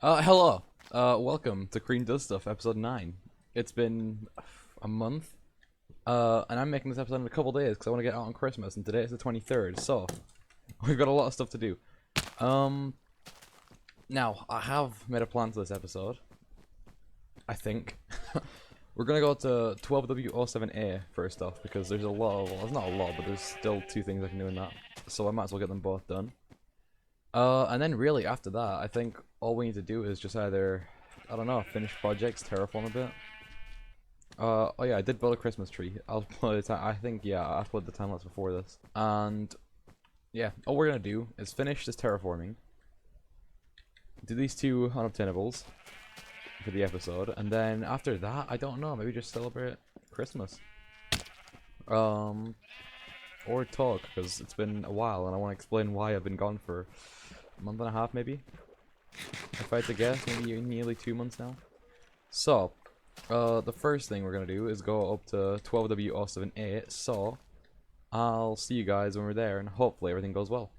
Hello. Welcome to KreamGetsStuff, episode 9. It's been a month, and I'm making this episode in a couple days because I want to get out on Christmas, and today is the 23rd, so we've got a lot of stuff to do. Now, I have made a plan for this episode, I think. We're gonna go to 12W07A first off, because there's a lot of, well, there's not a lot, but there's still two things I can do in that, so I might as well get them both done. And then really after that, I think all we need to do is just either, I don't know, finish projects, terraform a bit. Oh yeah, I did build a Christmas tree. I'll put it. I think yeah, I put the time lapse before this. And yeah, all we're gonna do is finish this terraforming, do these two unobtainables for the episode, and then after that, I don't know, maybe just celebrate Christmas. Or talk, because it's been a while and I want to explain why I've been gone for a month and a half, maybe? If I had to guess, maybe nearly 2 months now. So, the first thing we're going to do is go up to 12W07A, so I'll see you guys when we're there, and hopefully everything goes well.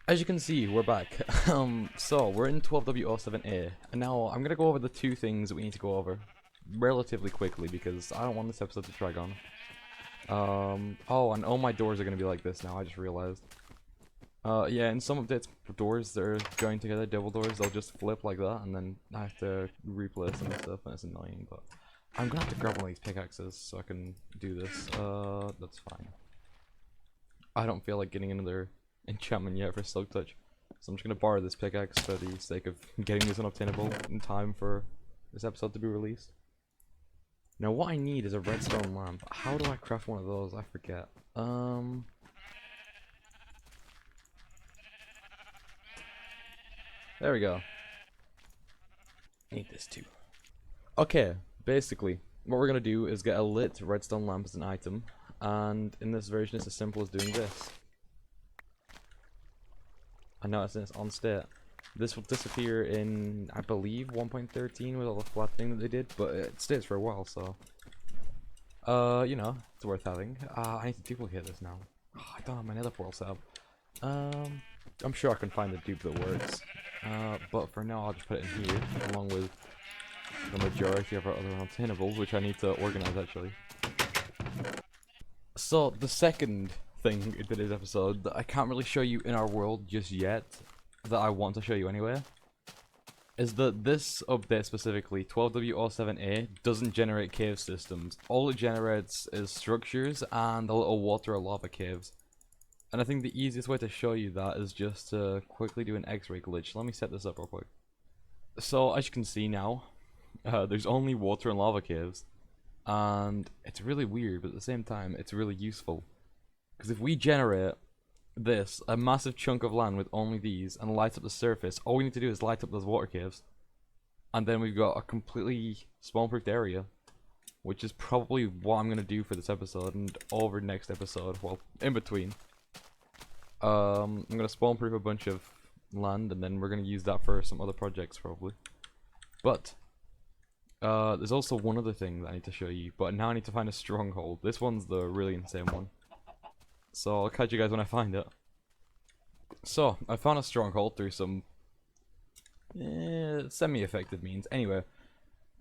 As you can see, we're back. So, we're in 12W07A, and now I'm going to go over the two things that we need to go over relatively quickly because I don't want this episode to drag on. Oh, and all my doors are gonna be like this now, I just realized. Yeah, in some updates, doors that are joined together, double doors, they'll just flip like that, and then I have to replace them and stuff, and it's annoying, but I'm gonna have to grab one of these pickaxes so I can do this. That's fine. I don't feel like getting another enchantment yet for Silk Touch, so I'm just gonna borrow this pickaxe for the sake of getting this unobtainable in time for this episode to be released. Now what I need is a redstone lamp. How do I craft one of those? I forget. There we go. Need this too. Okay, basically, what we're gonna do is get a lit redstone lamp as an item, and in this version it's as simple as doing this. I know it's on state. This will disappear in, I believe, 1.13 with all the flat thing that they did, but it stays for a while, so you know, it's worth having. I need to duplicate this now. Oh, I don't have my nether portal set up. I'm sure I can find a dupe that works. But for now, I'll just put it in here, along with the majority of our other unobtainables, which I need to organize actually. So the second thing in today's episode that I can't really show you in our world just yet, that I want to show you anyway, is that this update specifically, 12W07A, doesn't generate cave systems. All it generates is structures and the little water or lava caves. And I think the easiest way to show you that is just to quickly do an X-ray glitch. Let me set this up real quick. So as you can see now, there's only water and lava caves. And it's really weird, but at the same time, it's really useful. Because if we generate this, a massive chunk of land with only these, and light up the surface, all we need to do is light up those water caves. And then we've got a completely spawn-proofed area. Which is probably what I'm going to do for this episode, and over next episode, well, in between. I'm going to spawn-proof a bunch of land, and then we're going to use that for some other projects, probably. But there's also one other thing that I need to show you, but now I need to find a stronghold. This one's the really insane one. So I'll catch you guys when I find it. So, I found a stronghold through some semi-effective means. Anyway,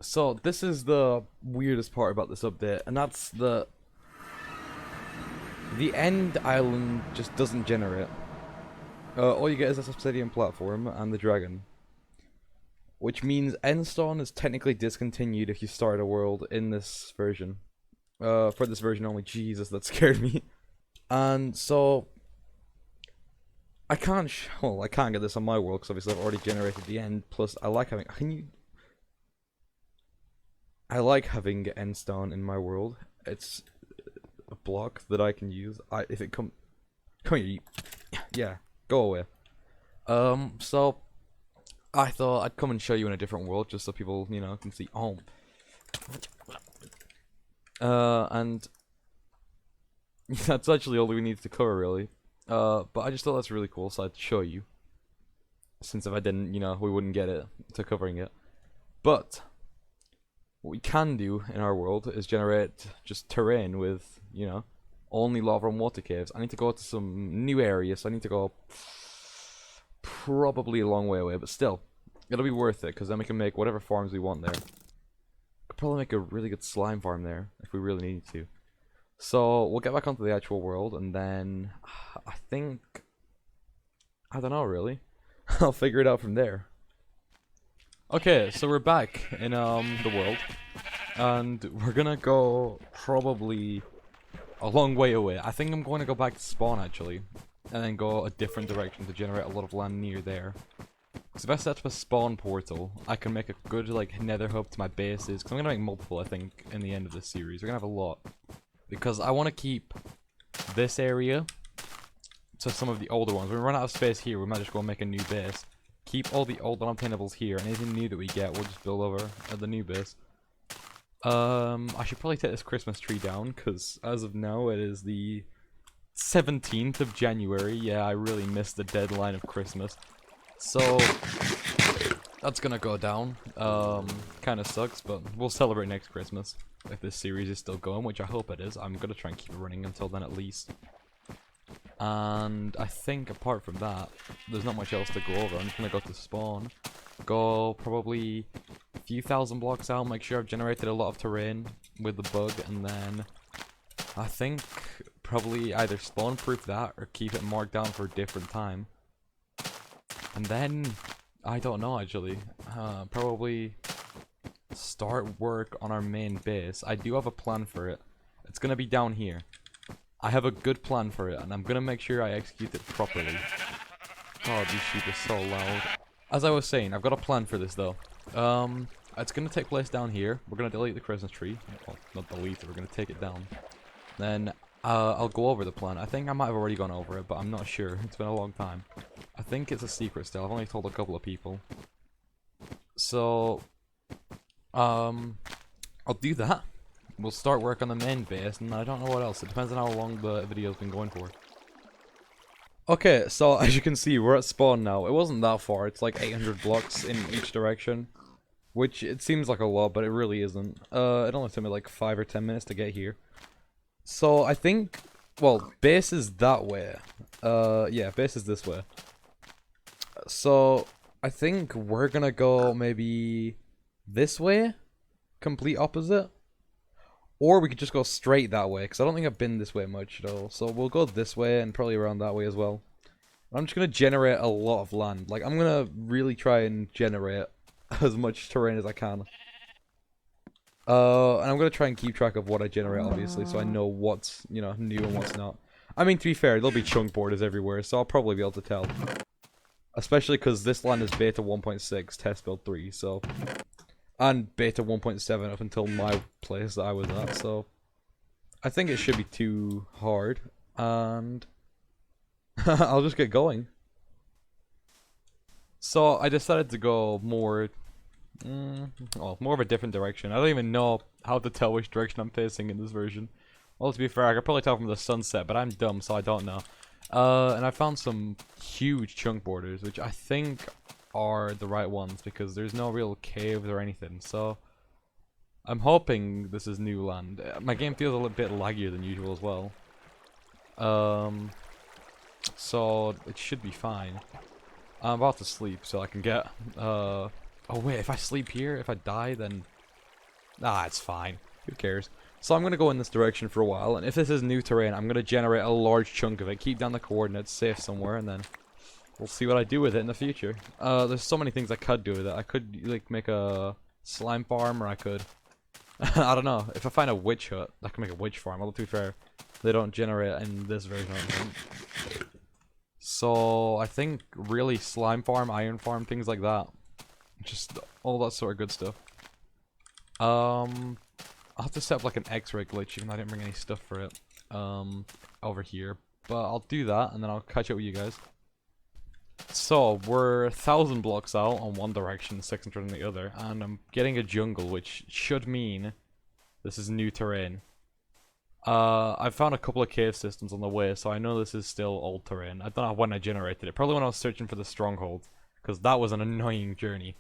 so this is the weirdest part about this update, and that's the end island just doesn't generate. All you get is this obsidian platform and the dragon. Which means Endstone is technically discontinued if you start a world in this version. For this version only. Jesus, that scared me. And so I can't I can't get this on my world because obviously I've already generated the end. Plus, I like having I like having endstone in my world. It's a block that I can use. If it come here, yeah, go away. So I thought I'd come and show you in a different world just so people, you know, can see. Oh, and that's actually all we needed to cover, really. But I just thought that's really cool, so I'd show you. Since if I didn't, you know, we wouldn't get it to covering it. But what we can do in our world is generate just terrain with, you know, only lava and water caves. I need to go to some new areas, so I need to go probably a long way away, but still, it'll be worth it, because then we can make whatever farms we want there. Could probably make a really good slime farm there, if we really need to. So, we'll get back onto the actual world, and then, I think, I don't know really. I'll figure it out from there. Okay, so we're back in the world, and we're gonna go probably a long way away. I think I'm going to go back to spawn actually, and then go a different direction to generate a lot of land near there. Because if I set up a spawn portal, I can make a good like nether hub to my bases. Because I'm gonna make multiple, I think, in the end of this series. We're gonna have a lot, because I want to keep this area to some of the older ones. When we run out of space here, we might just go and make a new base. Keep all the old unobtainables here, and anything new that we get, we'll just build over at the new base. I should probably take this Christmas tree down, because as of now, it is the 17th of January. Yeah, I really missed the deadline of Christmas. So, that's gonna go down. Kinda sucks, but we'll celebrate next Christmas. If this series is still going, which I hope it is. I'm gonna try and keep it running until then at least. And I think apart from that, there's not much else to go over. I'm just gonna go to spawn, go probably a few thousand blocks out, make sure I've generated a lot of terrain with the bug, and then I think probably either spawn proof that or keep it marked down for a different time. And then, I don't know actually, probably start work on our main base. I do have a plan for it. It's gonna be down here. I have a good plan for it, and I'm gonna make sure I execute it properly. God, these sheep are so loud. As I was saying, I've got a plan for this though. It's gonna take place down here. We're gonna delete the Christmas tree. Well, not delete it, we're gonna take it down. Then, I'll go over the plan. I think I might have already gone over it, but I'm not sure. It's been a long time. I think it's a secret still. I've only told a couple of people. So, I'll do that. We'll start work on the main base, and I don't know what else. It depends on how long the video's been going for. Okay, so as you can see, we're at spawn now. It wasn't that far. It's like 800 blocks in each direction, which it seems like a lot, but it really isn't. It only took me like 5 or 10 minutes to get here. So I think, well, base is that way. Yeah, base is this way. So I think we're gonna go maybe this way, complete opposite. Or we could just go straight that way, because I don't think I've been this way much at all. So we'll go this way and probably around that way as well. I'm just going to generate a lot of land. Like, I'm going to really try and generate as much terrain as I can. And I'm going to try and keep track of what I generate, obviously, so I know what's, you know, new and what's not. I mean, to be fair, there'll be chunk borders everywhere, so I'll probably be able to tell. Especially because this land is beta 1.6, test build 3, so... And beta 1.7 up until my place that I was at, so I think it should be too hard, and I'll just get going. So I decided to go more, more of a different direction. I don't even know how to tell which direction I'm facing in this version. Well, to be fair, I could probably tell from the sunset, but I'm dumb, so I don't know. And I found some huge chunk borders, which I think are the right ones, because there's no real caves or anything, so I'm hoping this is new land. My game feels a little bit laggier than usual as well, so it should be fine. I'm about to sleep so I can get oh wait, if I sleep here, if I die, then it's fine, who cares. So I'm gonna go in this direction for a while, and if this is new terrain, I'm gonna generate a large chunk of it, keep down the coordinates, safe somewhere, and then we'll see what I do with it in the future. There's so many things I could do with it. I could, like, make a slime farm, or I could... I don't know. If I find a witch hut, I can make a witch farm. Although, to be fair, they don't generate in this version, I don't think. So, I think, really, slime farm, iron farm, things like that. Just all that sort of good stuff. I'll have to set up, like, an X-ray glitch, even though I didn't bring any stuff for it, over here. But I'll do that, and then I'll catch up with you guys. So, we're 1,000 blocks out on one direction, 600 on the other, and I'm getting a jungle, which should mean this is new terrain. I've found a couple of cave systems on the way, so I know this is still old terrain. I don't know when I generated it, probably when I was searching for the stronghold, because that was an annoying journey.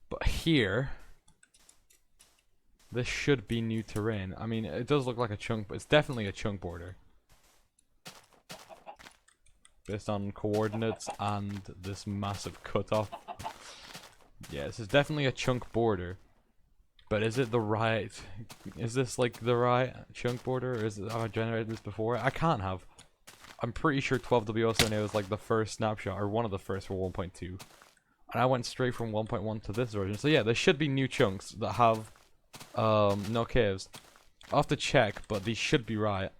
But here, this should be new terrain. I mean, it does look like a chunk, but it's definitely a chunk border. based on coordinates and this massive cutoff. Yeah, this is definitely a chunk border. But is it the right... Is this like the right chunk border? Or have I generated this before? I can't have. I'm pretty sure 12W07A was like the first snapshot, or one of the first for 1.2. And I went straight from 1.1 to this version. So yeah, there should be new chunks that have no caves. I'll have to check, but these should be right.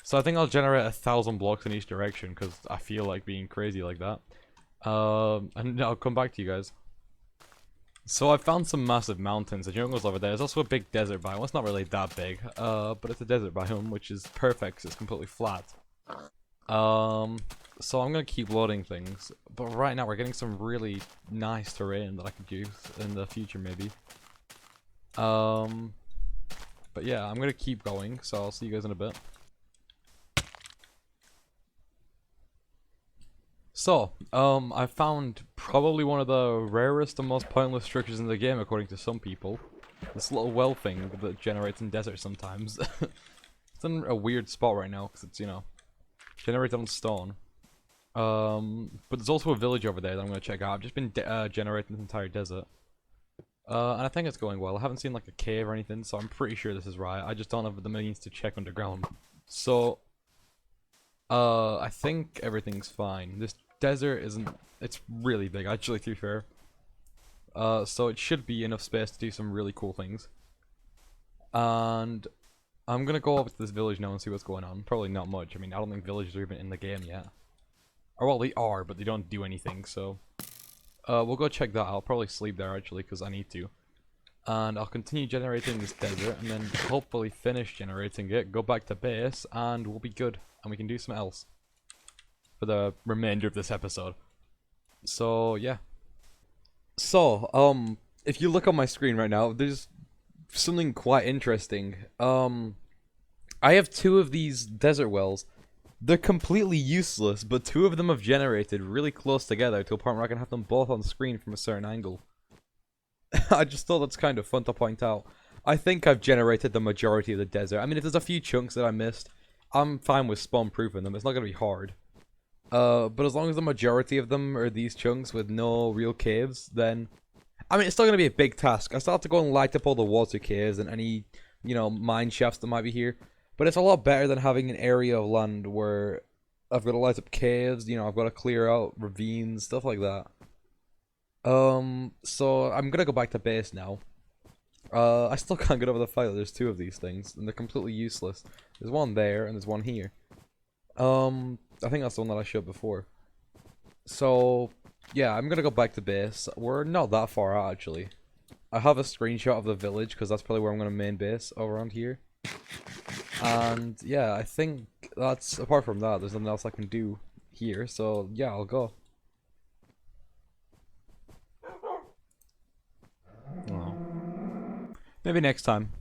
So I think I'll generate 1,000 blocks in each direction, because I feel like being crazy like that. And I'll come back to you guys. So I found some massive mountains. The jungle's over there. There's also a big desert biome. Well, it's not really that big, but it's a desert biome, which is perfect because it's completely flat. So I'm gonna keep loading things, but right now we're getting some really nice terrain that I could use in the future, maybe. But yeah, I'm gonna keep going. So I'll see you guys in a bit. So, I found probably one of the rarest and most pointless structures in the game, according to some people. This little well thing that generates in deserts sometimes. It's in a weird spot right now, because it's, you know, generated on stone. But there's also a village over there that I'm going to check out. I've just been generating this entire desert. And I think it's going well. I haven't seen, like, a cave or anything, so I'm pretty sure this is right. I just don't have the means to check underground. So... I think everything's fine. This desert isn't... It's really big, actually, to be fair. So it should be enough space to do some really cool things. And I'm gonna go over to this village now and see what's going on. Probably not much. I mean, I don't think villages are even in the game yet. Or, well, they are, but they don't do anything, so... we'll go check that out. I'll probably sleep there, actually, because I need to. And I'll continue generating this desert, and then hopefully finish generating it, go back to base, and we'll be good. And we can do something else for the remainder of this episode. So, yeah. So, if you look on my screen right now, there's something quite interesting. I have 2 of these desert wells. They're completely useless, but 2 of them have generated really close together to a point where I can have them both on screen from a certain angle. I just thought that's kind of fun to point out. I think I've generated the majority of the desert. I mean, if there's a few chunks that I missed, I'm fine with spawn-proofing them. It's not going to be hard. But as long as the majority of them are these chunks with no real caves, then... I mean, it's still going to be a big task. I still have to go and light up all the water caves and any, you know, mine shafts that might be here. But it's a lot better than having an area of land where I've got to light up caves, you know, I've got to clear out ravines, stuff like that. So I'm going to go back to base now. I still can't get over the fact that there's 2 of these things, and they're completely useless. There's one there, and there's one here. I think that's the one that I showed before. So, yeah, I'm gonna go back to base. We're not that far out, actually. I have a screenshot of the village, because that's probably where I'm gonna main base, around here. And, yeah, I think that's, apart from that, there's nothing else I can do here, so, yeah, I'll go. Oh. Maybe next time.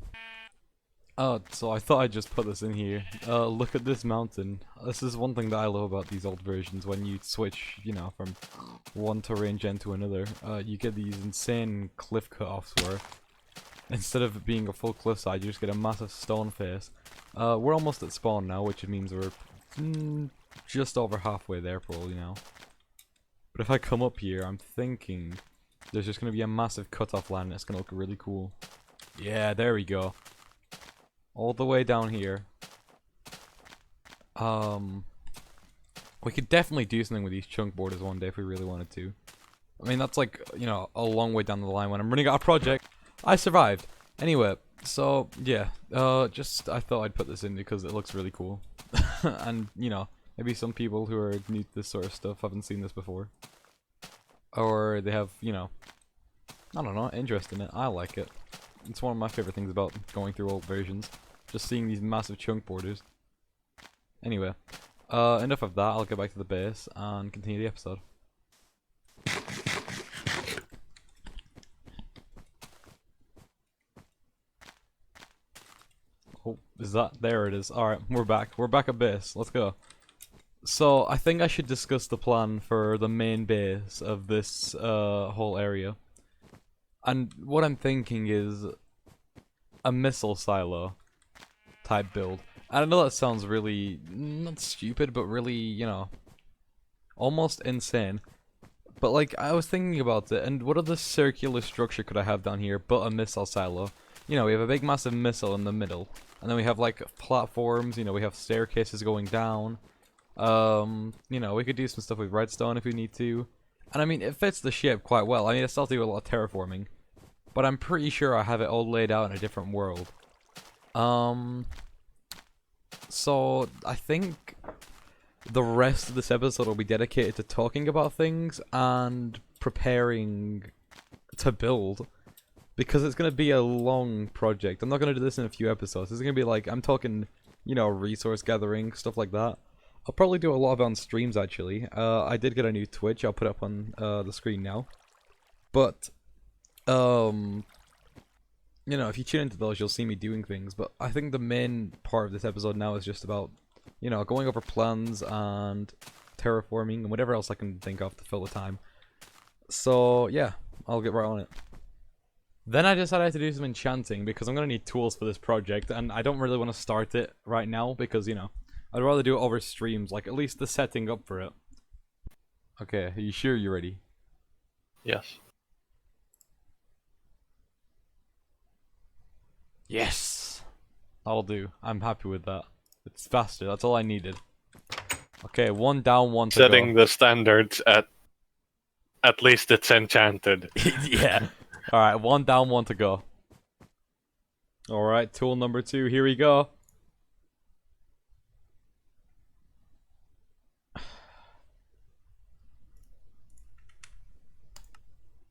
Oh, so I thought I'd just put this in here. Look at this mountain. This is one thing that I love about these old versions. When you switch, you know, from one terrain gen to another, you get these insane cliff cut-offs where instead of it being a full cliffside, you just get a massive stone face. We're almost at spawn now, which means we're just over halfway there probably now. But if I come up here, I'm thinking there's just going to be a massive cut-off land and it's going to look really cool. Yeah, there we go. All the way down here. We could definitely do something with these chunk borders one day if we really wanted to. I mean, that's like, you know, a long way down the line when I'm running out of project. I survived. Anyway, so, yeah. Just, I thought I'd put this in because it looks really cool. And, you know, maybe some people who are new to this sort of stuff haven't seen this before. Or they have, you know, I don't know, interest in it. I like it. It's one of my favorite things about going through old versions. Just seeing these massive chunk borders. Anyway, enough of that. I'll get back to the base and continue the episode. Oh, is that? There it is. Alright, we're back. We're back at base. Let's go. So, I think I should discuss the plan for the main base of this whole area. And what I'm thinking is a missile silo type build. I know that sounds really, not stupid, but really, you know, almost insane. But like, I was thinking about it, and what other circular structure could I have down here but a missile silo? You know, we have a big massive missile in the middle, and then we have like platforms, you know, we have staircases going down. You know, we could do some stuff with redstone if we need to. And I mean, it fits the ship quite well. I mean, I still do a lot of terraforming, but I'm pretty sure I have it all laid out in a different world. So I think the rest of this episode will be dedicated to talking about things and preparing to build, because it's going to be a long project. I'm not going to do this in a few episodes. It's going to be like, I'm talking, you know, resource gathering, stuff like that. I'll probably do a lot of it on streams, actually. I did get a new Twitch. I'll put it up on the screen now. But, you know, if you tune into those, you'll see me doing things. But I think the main part of this episode now is just about, you know, going over plans and terraforming and whatever else I can think of to fill the time. So, yeah, I'll get right on it. Then I decided to do some enchanting because I'm going to need tools for this project, and I don't really want to start it right now because, you know, I'd rather do it over streams, like at least the setting up for it. Okay, are you sure you're ready? Yes. Yes! That'll do. I'm happy with that. It's faster, that's all I needed. Okay, one down, one to go. Setting the standards at least it's enchanted. Yeah. Alright, one down, one to go. Alright, tool number 2, here we go.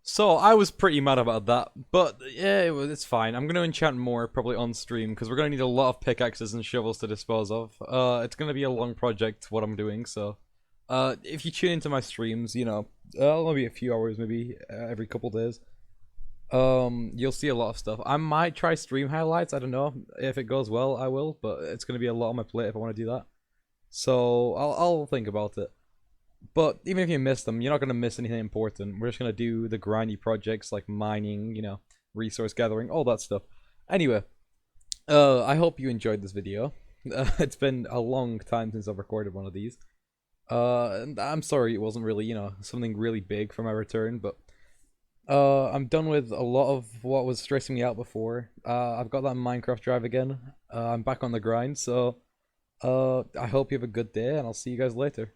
So, I was pretty mad about that, but yeah, it's fine. I'm going to enchant more, probably on stream, because we're going to need a lot of pickaxes and shovels to dispose of. It's going to be a long project, what I'm doing, so... if you tune into my streams, you know, maybe a few hours, maybe, every couple days, you'll see a lot of stuff. I might try stream highlights, I don't know. If it goes well, I will, but it's going to be a lot on my plate if I want to do that. So, I'll think about it. But even if you miss them, you're not going to miss anything important. We're just going to do the grindy projects like mining, you know, resource gathering, all that stuff. Anyway, I hope you enjoyed this video. It's been a long time since I've recorded one of these. And I'm sorry it wasn't really, you know, something really big for my return, but I'm done with a lot of what was stressing me out before. I've got that Minecraft drive again. I'm back on the grind, so I hope you have a good day, and I'll see you guys later.